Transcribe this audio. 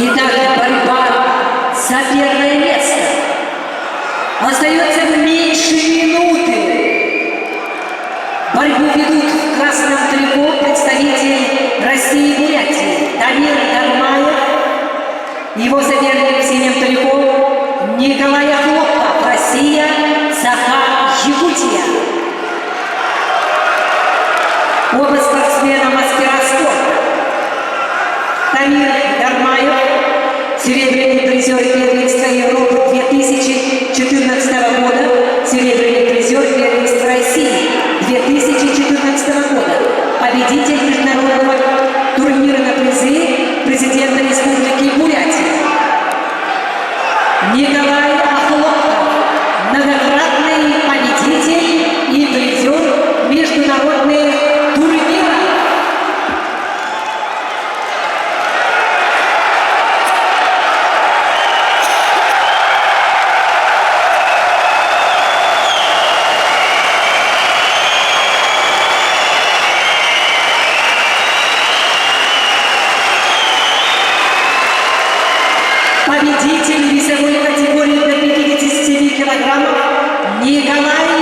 Итак, борьба за первое место. Остается меньше минуты. Борьбу ведут в красном трико представитель России и Бурятии Дамир Дармаев. Его соперник в синем трико Николай Хлопов, Россия, Захар, Якутия. Оба спортсмена мастера спорта. Дамир Дармаев, серебряный призер первенства Европы 2014 года, серебряный призер первенства России 2014 года, победитель международного турнира на призы президента Республики Бурятия. Николай Охлопов, многократный победитель и призер международных турниров. Победитель весовой категории до 57 килограммов Николай